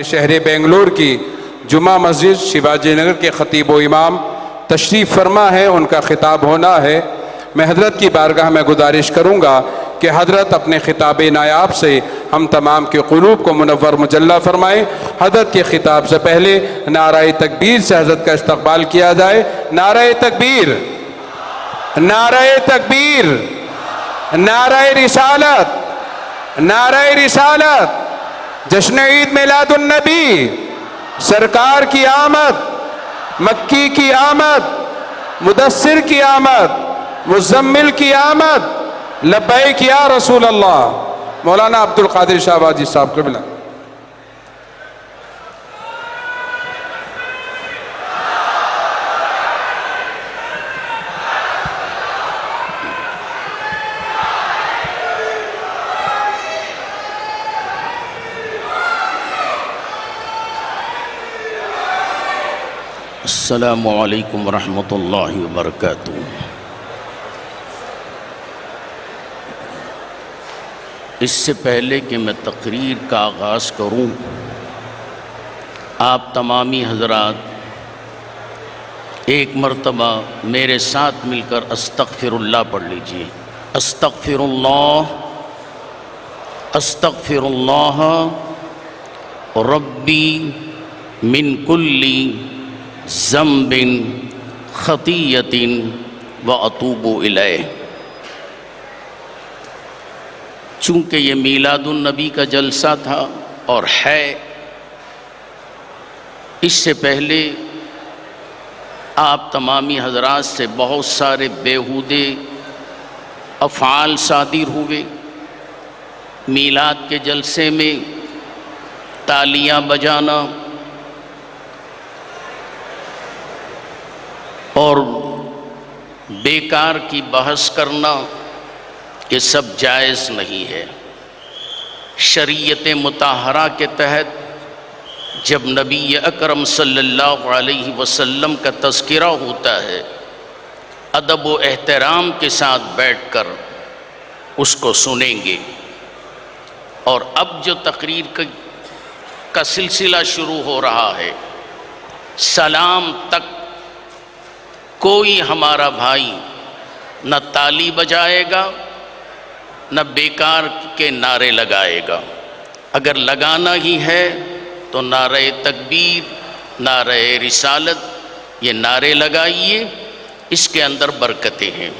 شہر بنگلور کی جمعہ مسجد شیواجی نگر کے خطیب و امام تشریف فرما ہے، ان کا خطاب ہونا ہے۔ میں حضرت کی بارگاہ میں گزارش کروں گا کہ حضرت اپنے خطاب نایاب سے ہم تمام کے قلوب کو منور مجلہ فرمائیں۔ حضرت کے خطاب سے پہلے نعرہ تکبیر سے حضرت کا استقبال کیا جائے۔ نعرہ تکبیر، نعرہ تکبیر، نعرہ رسالت، نعرہ رسالت۔ جشن عید میلاد النبی، سرکار کی آمد، مکی کی آمد، مدثر کی آمد، مزمل کی آمد، لبیک یا رسول اللہ۔ مولانا عبدالقادر شہبازی صاحب قبلہ۔ السلام علیکم ورحمۃ اللہ وبرکاتہ۔ اس سے پہلے کہ میں تقریر کا آغاز کروں، آپ تمامی حضرات ایک مرتبہ میرے ساتھ مل کر استغفر اللہ پڑھ لیجئے۔ استغفر اللہ، استغفر اللہ ربی من کل ذنب خطیۃ واتوب الیہ۔ چونکہ یہ میلاد النبی کا جلسہ تھا اور ہے، اس سے پہلے آپ تمامی حضرات سے بہت سارے بیہودے افعال صادر ہوئے۔ میلاد کے جلسے میں تالیاں بجانا اور بیکار کی بحث کرنا، یہ سب جائز نہیں ہے۔ شریعت مطہرہ کے تحت جب نبی اکرم صلی اللہ علیہ وسلم کا تذکرہ ہوتا ہے، ادب و احترام کے ساتھ بیٹھ کر اس کو سنیں گے۔ اور اب جو تقریر کا سلسلہ شروع ہو رہا ہے، سلام تک کوئی ہمارا بھائی نہ تالی بجائے گا نہ بیکار کے نعرے لگائے گا۔ اگر لگانا ہی ہے تو نعرہ تکبیر، نعرہ رسالت، یہ نعرے لگائیے، اس کے اندر برکتیں ہیں۔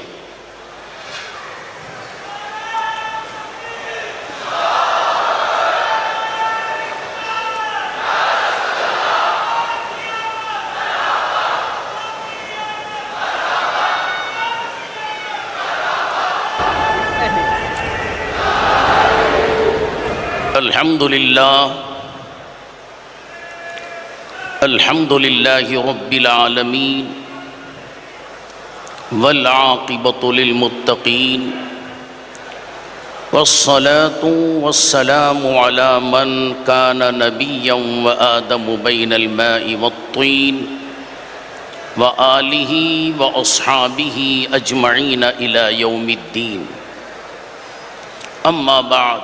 الحمد للہ رب العالمین والعاقبۃ للمتقین والصلاة والسلام علی من کان نبیا وآدم بین الماء والطین وآلہ واصحابہ اجمعین الی یوم الدین۔ اما بعد،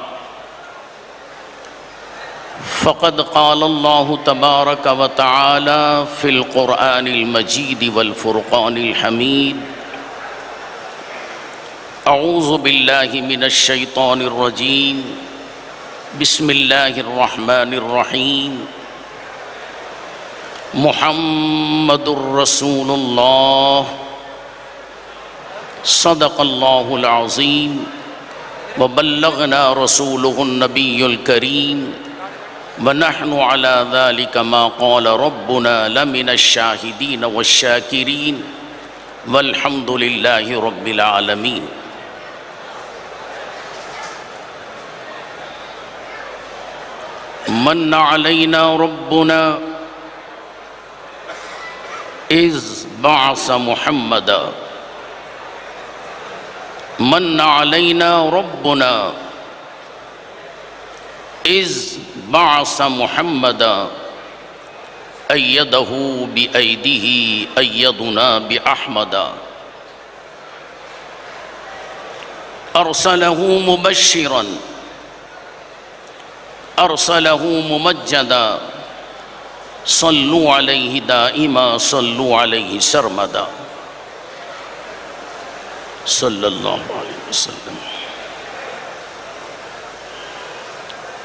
فقد قال اللہ تبارک و تعالی فی القرآن المجید والفرقان الحمید۔ اعوذ باللہ من الشیطان الرجیم، بسم اللہ الرحمن الرحیم۔ محمد الرسول اللہ، صدق اللہ العظیم، وبلغنا رسولہ النبی الکریم، وَنَحْنُ عَلَى ذَلِكَ مَا قَالَ رَبُّنَا لَمِنَ الشَّاهِدِينَ وَالشَّاكِرِينَ وَالْحَمْدُ لِلَّهِ رَبِّ الْعَالَمِينَ۔ مَنَّ عَلَيْنَا رَبُّنَا إِذْ بَعَثَ مُحَمَّدًا۔ مَنَّ عَلَيْنَا رَبُّنَا إِذْ بعث محمدا أيده بأيده أيدنا بأحمدا، أرسله مبشرا أرسله ممجدا صلوا عليه دائما صلوا عليه سرمدا صلی اللہ علیہ وسلم۔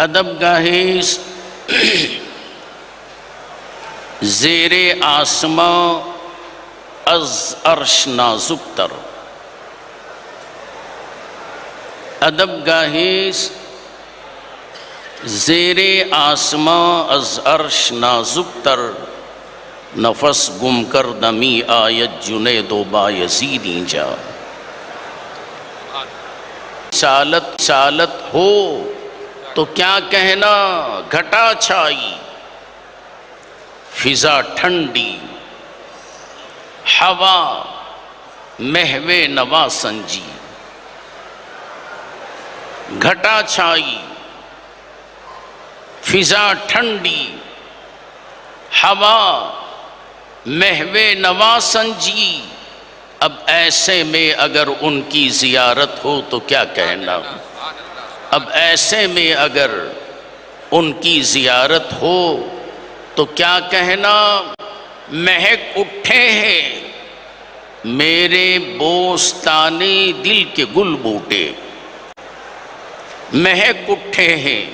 ادب گاہے زیر آسماں از عرش نازک تر، ادب گاہے زیر آسماں از عرش نازک تر، نفس گم کر دمی آیت جنید و بایزیدی جا۔ سالت ہو تو کیا کہنا گھٹا چھائی، فضا ٹھنڈی ہوا محو نوا سنجی، گھٹا چھائی فضا ٹھنڈی ہوا محو نوا سنجی، اب ایسے میں اگر ان کی زیارت ہو تو کیا کہنا، اب ایسے میں اگر ان کی زیارت ہو تو کیا کہنا، مہک اٹھے ہیں میرے بوستانے دل کے گل بوٹے، مہک اٹھے ہیں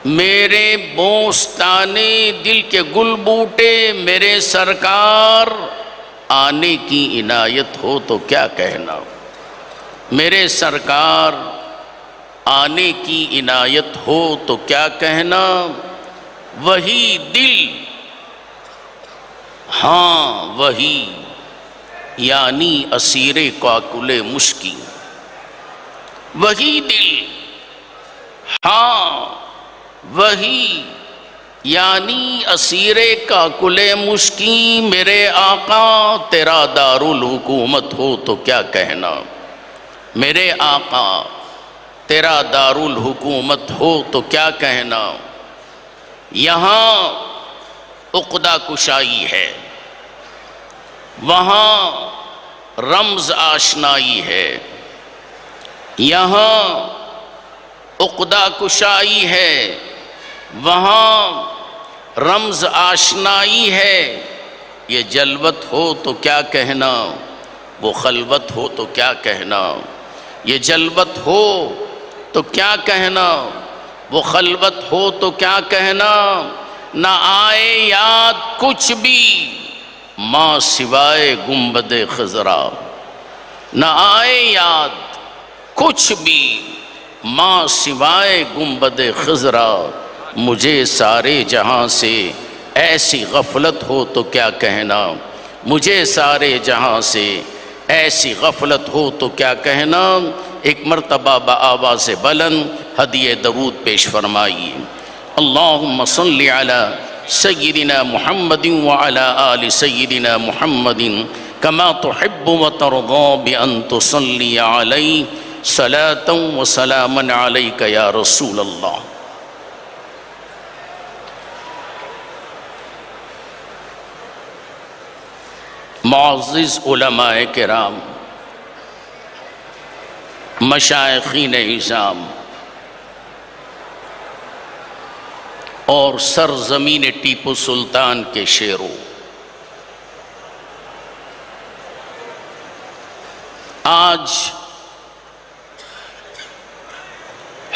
میرے بوستانے دل کے گل بوٹے، میرے سرکار آنے کی عنایت ہو تو کیا کہنا، میرے سرکار آنے کی عنایت ہو تو کیا کہنا، وہی دل ہاں وہی یعنی اسیر کاکل مشکی، وہی دل ہاں وہی یعنی اسیر کاکل مشکی، میرے آقا تیرا دارالحکومت ہو تو کیا کہنا، میرے آقا تیرا دارالحکومت ہو تو کیا کہنا، یہاں عقدہ کشائی ہے وہاں رمز آشنائی ہے، یہاں عقدہ کشائی ہے وہاں رمز آشنائی ہے، یہ جلوت ہو تو کیا کہنا، وہ خلوت ہو تو کیا کہنا، یہ جلوت ہو تو کیا کہنا، وہ خلوت ہو تو کیا کہنا، نہ آئے یاد کچھ بھی ماں سوائے گنبد خضرا، نہ آئے یاد کچھ بھی ماں سوائے گنبد خضرا، مجھے سارے جہاں سے ایسی غفلت ہو تو کیا کہنا، مجھے سارے جہاں سے ایسی غفلت ہو تو کیا کہنا، ایک مرتبہ بآواز بلند ہدیہ درود پیش فرمائیے۔ اللہم صلی علی سیدنا محمد وعلی آل سیدنا محمد کما تحب و ترضا بأن تصلی علی صلاة و سلاما علیک یا رسول اللہ۔ معزز علماء کرام، مشائخین اعظام اور سرزمین ٹیپو سلطان کے شیروں، آج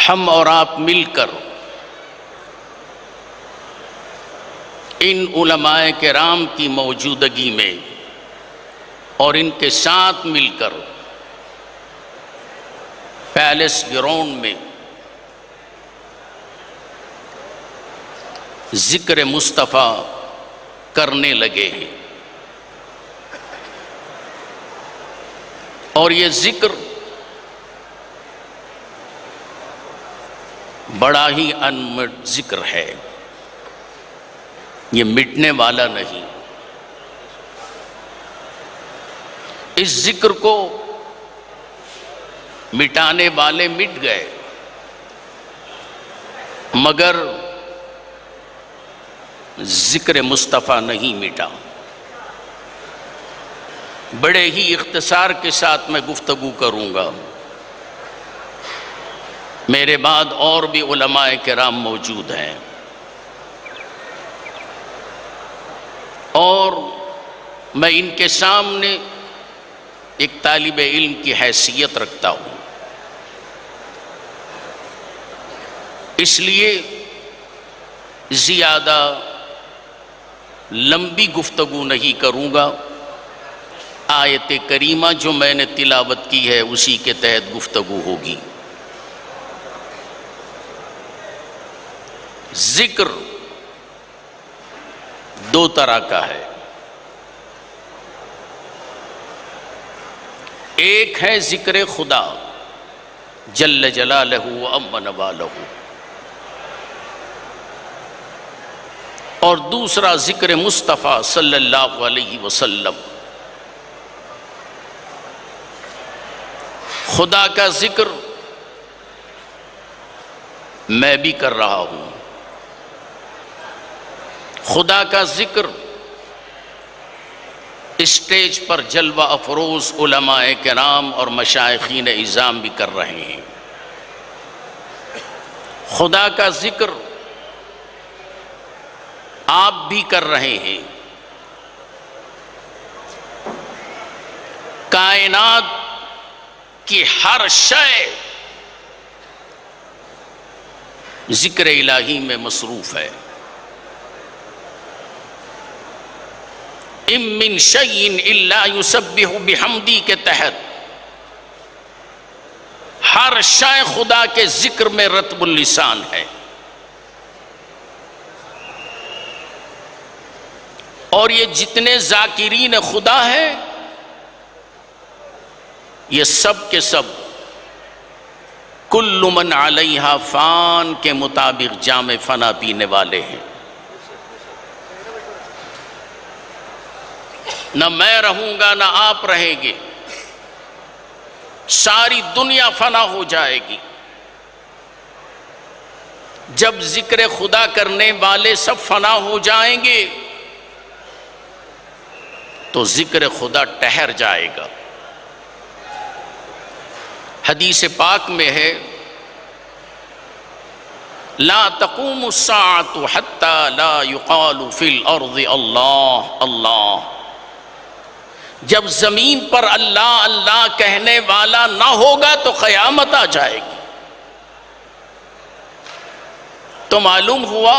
ہم اور آپ مل کر ان علماء کرام کی موجودگی میں اور ان کے ساتھ مل کر پیلس گراؤنڈ میں ذکر مصطفیٰ کرنے لگے ہیں، اور یہ ذکر بڑا ہی انمٹ ذکر ہے، یہ مٹنے والا نہیں۔ اس ذکر کو مٹانے والے مٹ گئے، مگر ذکر مصطفیٰ نہیں مٹا۔ بڑے ہی اختصار کے ساتھ میں گفتگو کروں گا۔ میرے بعد اور بھی علماء کرام موجود ہیں، اور میں ان کے سامنے ایک طالب علم کی حیثیت رکھتا ہوں، اس لیے زیادہ لمبی گفتگو نہیں کروں گا۔ آیت کریمہ جو میں نے تلاوت کی ہے اسی کے تحت گفتگو ہوگی۔ ذکر دو طرح کا ہے، ایک ہے ذکر خدا جل جلالہ و عم نوالہ، اور دوسرا ذکر مصطفیٰ صلی اللہ علیہ وسلم۔ خدا کا ذکر میں بھی کر رہا ہوں، خدا کا ذکر اسٹیج پر جلوہ افروز علماء کرام اور مشائخین اعظام بھی کر رہے ہیں، خدا کا ذکر آپ بھی کر رہے ہیں۔ کائنات کی ہر شے ذکر الہی میں مصروف ہے۔ اِن مِّن شَيْءٍ إِلَّا يُسَبِّحُ بِحَمْدِهِ کے تحت ہر شے خدا کے ذکر میں رطب اللسان ہے، اور یہ جتنے ذاکرین خدا ہیں یہ سب کے سب کل من علیہا فان کے مطابق جام فنا پینے والے ہیں۔ نہ میں رہوں گا نہ آپ رہیں گے، ساری دنیا فنا ہو جائے گی۔ جب ذکر خدا کرنے والے سب فنا ہو جائیں گے تو ذکر خدا ٹھہر جائے گا۔ حدیث پاک میں ہے لا تقوم الساعة حتى لا يقال في الارض اللہ اللہ، جب زمین پر اللہ اللہ کہنے والا نہ ہوگا تو قیامت آ جائے گی۔ تو معلوم ہوا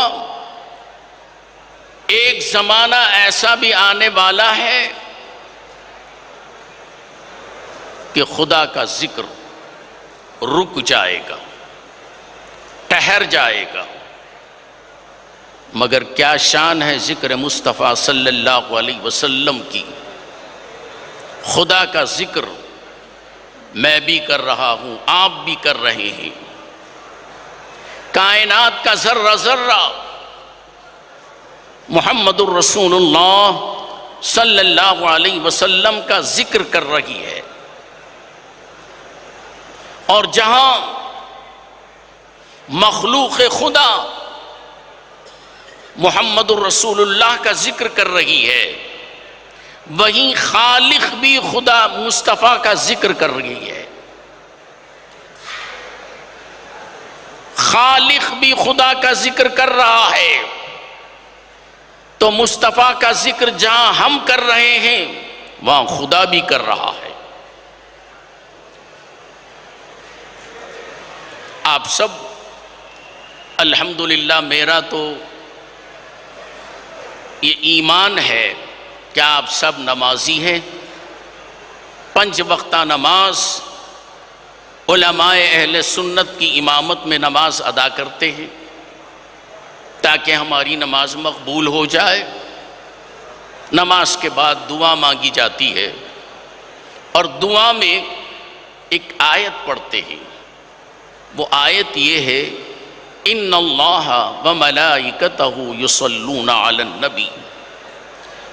ایک زمانہ ایسا بھی آنے والا ہے کہ خدا کا ذکر رک جائے گا، ٹھہر جائے گا۔ مگر کیا شان ہے ذکر مصطفیٰ صلی اللہ علیہ وسلم کی۔ خدا کا ذکر میں بھی کر رہا ہوں، آپ بھی کر رہے ہیں۔ کائنات کا ذرہ ذرہ محمد الرسول اللہ صلی اللہ علیہ وسلم کا ذکر کر رہی ہے، اور جہاں مخلوق خدا محمد الرسول اللہ کا ذکر کر رہی ہے، وہیں خالق بھی خدا مصطفیٰ کا ذکر کر رہی ہے۔ خالق بھی خدا کا ذکر کر رہا ہے تو مصطفیٰ کا ذکر جہاں ہم کر رہے ہیں وہاں خدا بھی کر رہا ہے۔ آپ سب الحمدللہ، میرا تو یہ ایمان ہے کہ آپ سب نمازی ہیں، 5 وقتہ نماز علماء اہل سنت کی امامت میں نماز ادا کرتے ہیں تاکہ ہماری نماز مقبول ہو جائے۔ نماز کے بعد دعا مانگی جاتی ہے، اور دعا میں ایک آیت پڑھتے ہیں۔ وہ آیت یہ ہے ان اللہ وملائکتہ یصلون علی النبی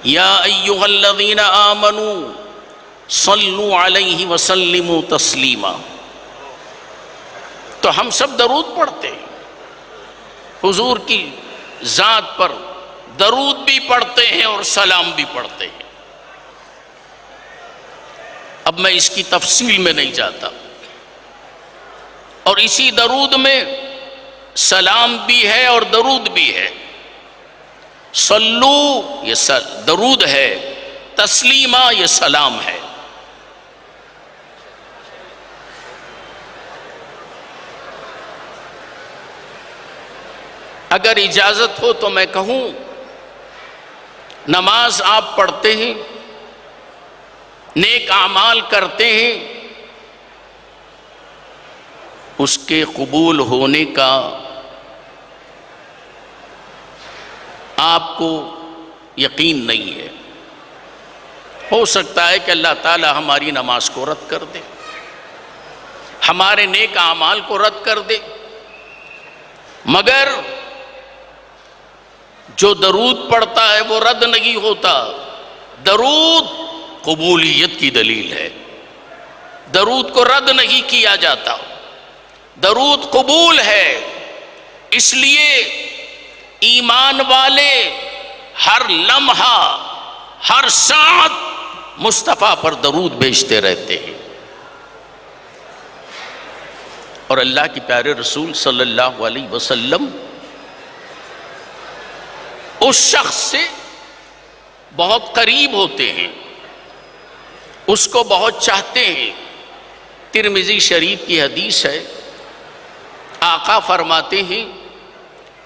یا ایہا الذین آمنوا صلوا علیہ وسلموا تسلیما۔ تو ہم سب درود پڑھتے ہیں، حضور کی ذات پر درود بھی پڑھتے ہیں اور سلام بھی پڑھتے ہیں۔ اب میں اس کی تفصیل میں نہیں جاتا، اور اسی درود میں سلام بھی ہے اور درود بھی ہے. صلو یہ درود ہے، تسلیمہ یہ سلام ہے. اگر اجازت ہو تو میں کہوں، نماز آپ پڑھتے ہیں، نیک اعمال کرتے ہیں، اس کے قبول ہونے کا آپ کو یقین نہیں ہے. ہو سکتا ہے کہ اللہ تعالی ہماری نماز کو رد کر دے، ہمارے نیک اعمال کو رد کر دے، مگر جو درود پڑھتا ہے وہ رد نہیں ہوتا. درود قبولیت کی دلیل ہے، درود کو رد نہیں کیا جاتا، درود قبول ہے. اس لیے ایمان والے ہر لمحہ ہر ساعت مصطفیٰ پر درود بھیجتے رہتے ہیں. اور اللہ کے پیارے رسول صلی اللہ علیہ وسلم اس شخص سے بہت قریب ہوتے ہیں، اس کو بہت چاہتے ہیں. ترمذی شریف کی حدیث ہے، آقا فرماتے ہیں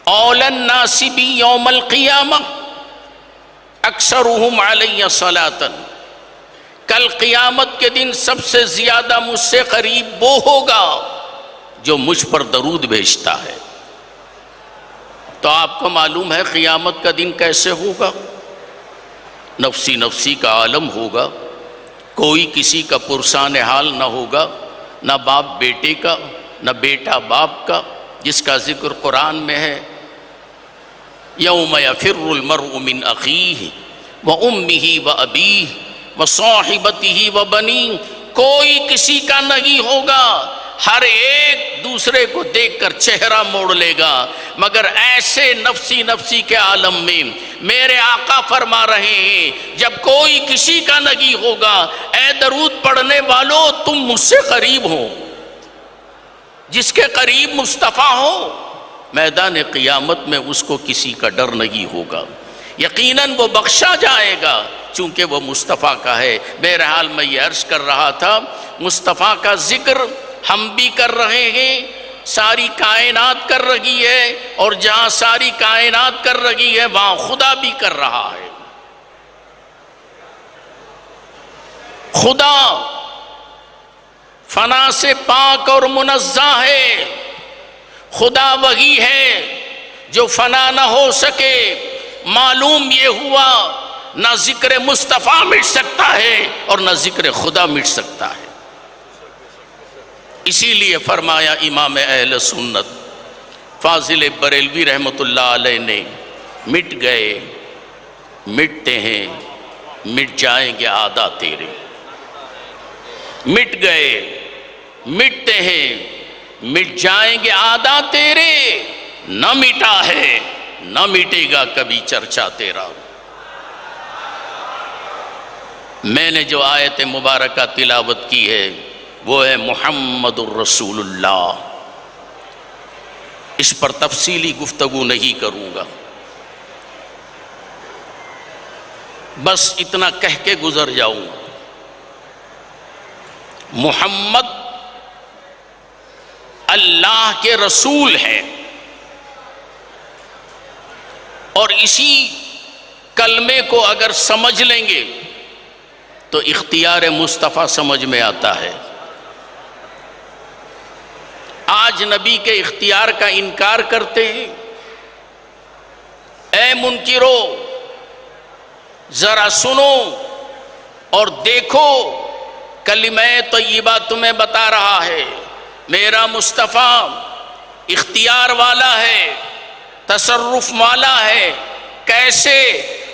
اولی الناس بی یوم القیامہ اکثرہم علی صلاۃ. کل قیامت کے دن سب سے زیادہ مجھ سے قریب وہ ہوگا جو مجھ پر درود بھیجتا ہے. تو آپ کو معلوم ہے قیامت کا دن کیسے ہوگا؟ نفسی نفسی کا عالم ہوگا، کوئی کسی کا پرسان حال نہ ہوگا، نہ باپ بیٹے کا، نہ بیٹا باپ کا، جس کا ذکر قرآن میں ہے یوم یفر المرء من اخیہ وامہ وابیہ وصاحبتہ وبنیہ. کوئی کسی کا نہیں ہوگا، ہر ایک دوسرے کو دیکھ کر چہرہ موڑ لے گا. مگر ایسے نفسی نفسی کے عالم میں میرے آقا فرما رہے ہیں جب کوئی کسی کا نہیں ہوگا، اے درود پڑھنے والو تم مجھ سے قریب ہو. جس کے قریب مصطفیٰ ہو میدان قیامت میں اس کو کسی کا ڈر نہیں ہوگا، یقیناً وہ بخشا جائے گا چونکہ وہ مصطفیٰ کا ہے. بہرحال میں یہ عرض کر رہا تھا، مصطفیٰ کا ذکر ہم بھی کر رہے ہیں، ساری کائنات کر رہی ہے، اور جہاں ساری کائنات کر رہی ہے وہاں خدا بھی کر رہا ہے. خدا فنا سے پاک اور منزہ ہے. خدا وہی ہے جو فنا نہ ہو سکے. معلوم یہ ہوا نہ ذکر مصطفیٰ مٹ سکتا ہے اور نہ ذکر خدا مٹ سکتا ہے. اسی لیے فرمایا امام اہل سنت فاضل بریلوی رحمۃ اللہ علیہ نے، مٹ گئے مٹتے ہیں مٹ جائیں گے عادہ تیرے. مٹ گئے مٹتے ہیں مٹ جائیں گے عادہ تیرے، نہ مٹا ہے نہ مٹے گا کبھی چرچا تیرا. میں نے جو آیت مبارکہ تلاوت کی ہے وہ ہے محمد الرسول اللہ. اس پر تفصیلی گفتگو نہیں کروں گا، بس اتنا کہہ کے گزر جاؤں. محمد اللہ کے رسول ہے، اور اسی کلمے کو اگر سمجھ لیں گے تو اختیار مصطفیٰ سمجھ میں آتا ہے. آج نبی کے اختیار کا انکار کرتے ہیں. اے منکرو ذرا سنو اور دیکھو، کلمہ طیبہ تمہیں بتا رہا ہے میرا مصطفیٰ اختیار والا ہے، تصرف والا ہے. کیسے؟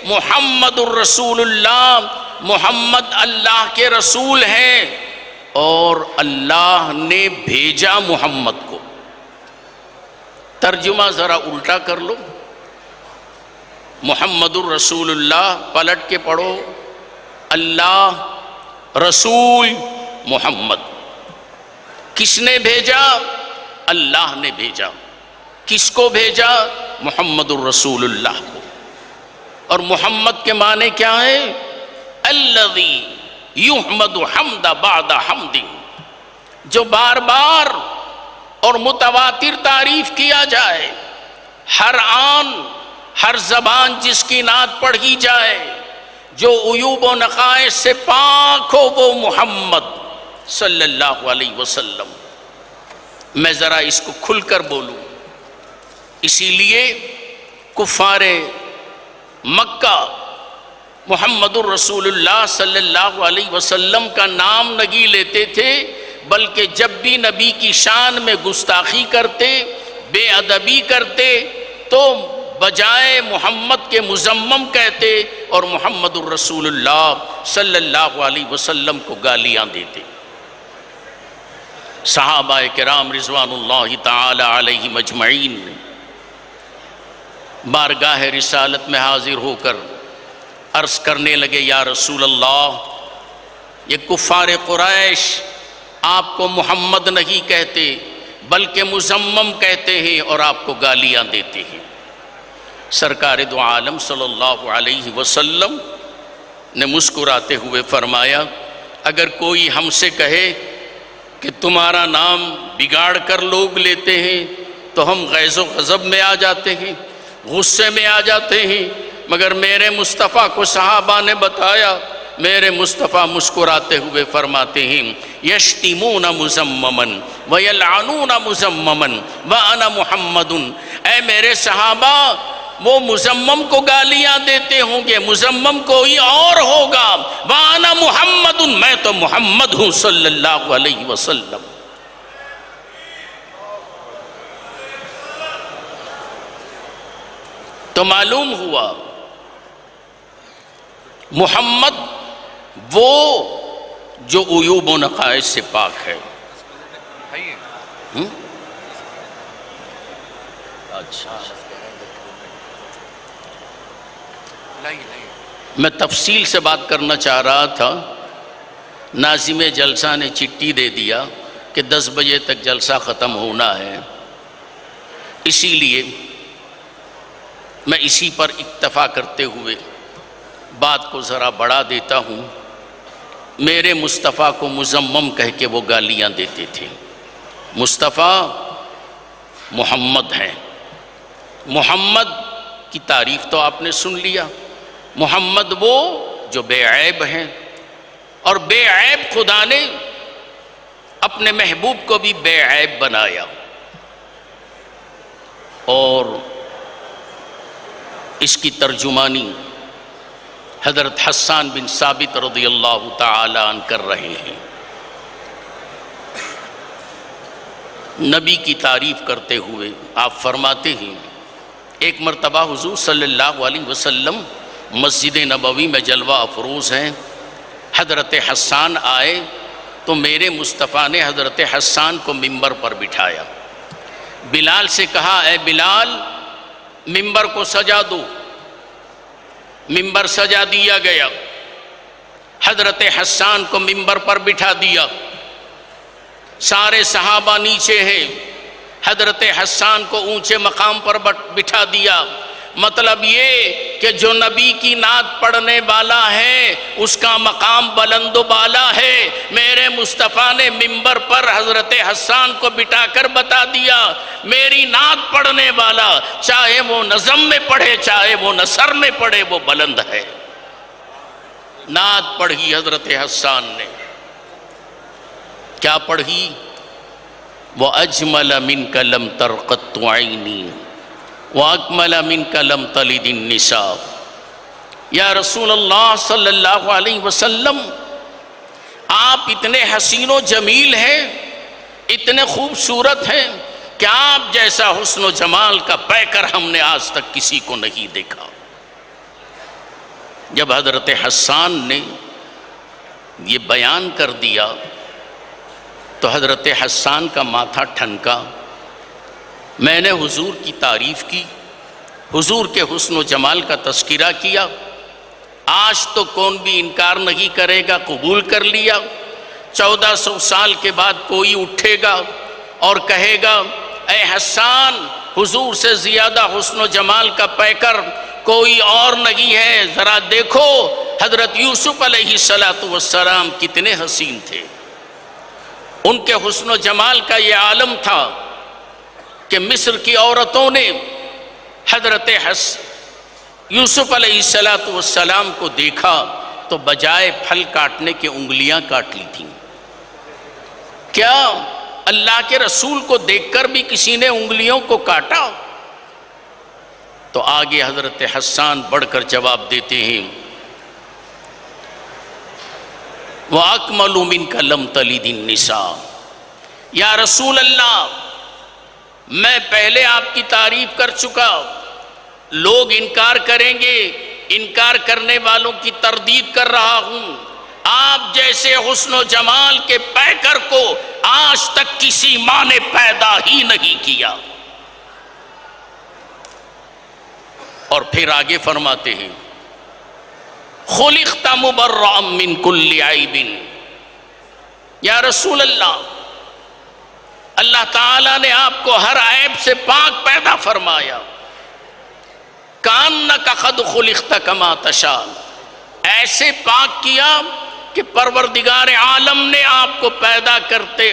محمد الرسول اللہ، محمد اللہ کے رسول ہیں اور اللہ نے بھیجا محمد کو. ترجمہ ذرا الٹا کر لو، محمد الرسول اللہ پلٹ کے پڑھو، اللہ رسول محمد. کس نے بھیجا؟ اللہ نے بھیجا۔ کس کو بھیجا؟ محمد الرسول اللہ کو۔ اور محمد کے معنی کیا ہے؟ الذی یحمد حمد بعد حمد، جو بار بار اور متواتر تعریف کیا جائے، ہر آن ہر زبان جس کی نعت پڑھی جائے، جو عیوب و نقائص سے پاک ہو، وہ محمد صلی اللہ علیہ وسلم۔ میں ذرا اس کو کھل کر بولوں، اسی لیے کفار مکہ محمد الرسول اللہ صلی اللہ علیہ وسلم کا نام نہیں لیتے تھے، بلکہ جب بھی نبی کی شان میں گستاخی کرتے، بے ادبی کرتے، تو بجائے محمد کے مذمم کہتے اور محمد الرسول اللہ صلی اللہ علیہ وسلم کو گالیاں دیتے۔ صحابہ کرام رضوان اللہ تعالی علیہم اجمعین نے بارگاہ رسالت میں حاضر ہو کر عرض کرنے لگے، یا رسول اللہ، یہ کفار قریش آپ کو محمد نہیں کہتے بلکہ مذمم کہتے ہیں اور آپ کو گالیاں دیتے ہیں۔ سرکار دو عالم صلی اللہ علیہ وسلم نے مسکراتے ہوئے فرمایا، اگر کوئی ہم سے کہے کہ تمہارا نام بگاڑ کر لوگ لیتے ہیں تو ہم غیظ و غضب میں آ جاتے ہیں، غصے میں آ جاتے ہیں، مگر میرے مصطفیٰ کو صحابہ نے بتایا، میرے مصطفیٰ مسکراتے ہوئے فرماتے ہیں، یشتمون مذمما ویلعنون مذمما وانا محمد۔ اے میرے صحابہ، وہ مذمم کو گالیاں دیتے ہوں گے، مذمم کوئی اور ہوگا، وانا محمد، میں تو محمد ہوں صلی اللہ علیہ وسلم۔ تو معلوم ہوا محمد وہ جو عیوب و نقائص سے پاک ہے۔ اچھا، میں تفصیل سے بات کرنا چاہ رہا تھا، ناظم جلسہ نے چٹھی دے دیا کہ 10 بجے تک جلسہ ختم ہونا ہے، اسی لیے میں اسی پر اکتفا کرتے ہوئے بات کو ذرا بڑھا دیتا ہوں۔ میرے مصطفیٰ کو مذمم کہہ کے وہ گالیاں دیتے تھے۔ مصطفیٰ محمد ہیں، محمد کی تعریف تو آپ نے سن لیا، محمد وہ جو بے عیب ہیں، اور بے عیب خدا نے اپنے محبوب کو بھی بے عیب بنایا۔ اور اس کی ترجمانی حضرت حسان بن ثابت رضی اللہ تعالی عنہ کر رہے ہیں۔ نبی کی تعریف کرتے ہوئے آپ فرماتے ہیں، ایک مرتبہ حضور صلی اللہ علیہ وسلم مسجد نبوی میں جلوہ افروز ہیں، حضرت حسان آئے تو میرے مصطفیٰ نے حضرت حسان کو ممبر پر بٹھایا، بلال سے کہا، اے بلال ممبر کو سجا دو۔ ممبر سجا دیا گیا، حضرت حسان کو ممبر پر بٹھا دیا، سارے صحابہ نیچے ہیں، حضرت حسان کو اونچے مقام پر بٹھا دیا۔ مطلب یہ کہ جو نبی کی نعت پڑھنے والا ہے اس کا مقام بلند و بالا ہے۔ میرے مصطفیٰ نے ممبر پر حضرت حسان کو بٹھا کر بتا دیا، میری نعت پڑھنے والا چاہے وہ نظم میں پڑھے چاہے وہ نثر میں پڑھے وہ بلند ہے۔ نعت پڑھی حضرت حسان نے، کیا پڑھی؟ وَأَجْمَلَ مِنْكَ لَمْ تَرْقَتُّ عَيْنِي وَأَكْمَلَ مِنْكَ لَمْ تَلِدِ النِّسَاءُ۔ یا رسول اللہ صلی اللہ علیہ وسلم، آپ اتنے حسین و جمیل ہیں، اتنے خوبصورت ہیں کہ آپ جیسا حسن و جمال کا پیکر ہم نے آج تک کسی کو نہیں دیکھا۔ جب حضرت حسان نے یہ بیان کر دیا تو حضرت حسان کا ماتھا ٹھنکا۔ میں نے حضور کی تعریف کی، حضور کے حسن و جمال کا تذکرہ کیا، آج تو کون بھی انکار نہیں کرے گا، قبول کر لیا۔ 1400 سال کے بعد کوئی اٹھے گا اور کہے گا اے حسان، حضور سے زیادہ حسن و جمال کا پیکر کوئی اور نہیں ہے، ذرا دیکھو حضرت یوسف علیہ السلام کتنے حسین تھے۔ ان کے حسن و جمال کا یہ عالم تھا کہ مصر کی عورتوں نے حضرت یوسف علیہ السلام کو دیکھا تو بجائے پھل کاٹنے کے انگلیاں کاٹ لی تھیں۔ کیا اللہ کے رسول کو دیکھ کر بھی کسی نے انگلیوں کو کاٹا؟ تو آگے حضرت حسان بڑھ کر جواب دیتے ہیں وَأَكْمَلُ مِنْكَ لَمْ تَلِدِ النِّسَاء، یا رسول اللہ میں پہلے آپ کی تعریف کر چکا، لوگ انکار کریں گے، انکار کرنے والوں کی تردید کر رہا ہوں، آپ جیسے حسن و جمال کے پیکر کو آج تک کسی ماں نے پیدا ہی نہیں کیا۔ اور پھر آگے فرماتے ہیں خلقت مبرأ من کل عیب، یا رسول اللہ اللہ تعالیٰ نے آپ کو ہر عیب سے پاک پیدا فرمایا۔ کانک قد خلقت کما تشاء، ایسے پاک کیا کہ پروردگار عالم نے آپ کو پیدا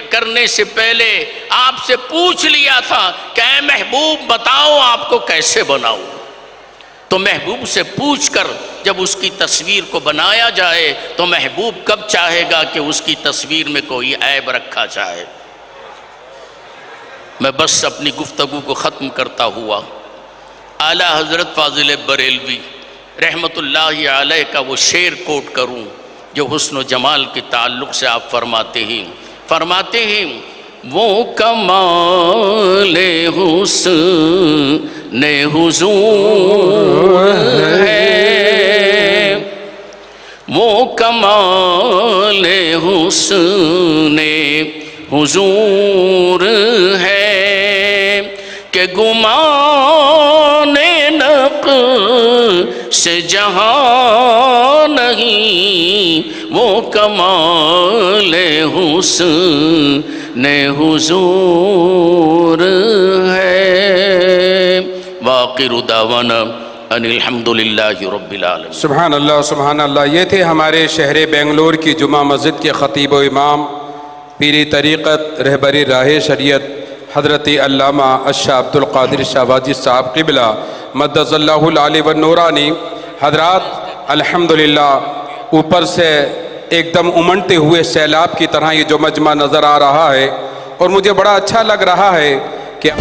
کرنے سے پہلے آپ سے پوچھ لیا تھا کہ اے محبوب بتاؤ آپ کو کیسے بناؤں، تو محبوب سے پوچھ کر جب اس کی تصویر کو بنایا جائے تو محبوب کب چاہے گا کہ اس کی تصویر میں کوئی عیب رکھا جائے۔ میں بس اپنی گفتگو کو ختم کرتا ہوا اعلیٰ حضرت فاضل بریلوی رحمت اللہ علیہ کا وہ شعر کوٹ کروں جو حسن و جمال کے تعلق سے آپ فرماتے ہیں وہ کمال حسن حضور ہے، وہ کمال حسن حضور ہے کہ گمان نقش جہاں نہیں، وہ کمال حسن حضور ہے۔ وآخر دعوانا ان الحمدللہ رب العالمین۔ سبحان اللہ سبحان اللہ۔ یہ تھے ہمارے شہر بنگلور کی جمعہ مسجد کے خطیب و امام، پیری طریقت، رہبری راہ شریعت، حضرت علامہ الشاہ عبد القادر شاہ واجد صاحب قبلہ مدد اللہ العلی والنورانی۔ حضرات الحمدللہ اوپر سے ایک دم امنڈتے ہوئے سیلاب کی طرح یہ جو مجمع نظر آ رہا ہے، اور مجھے بڑا اچھا لگ رہا ہے کہ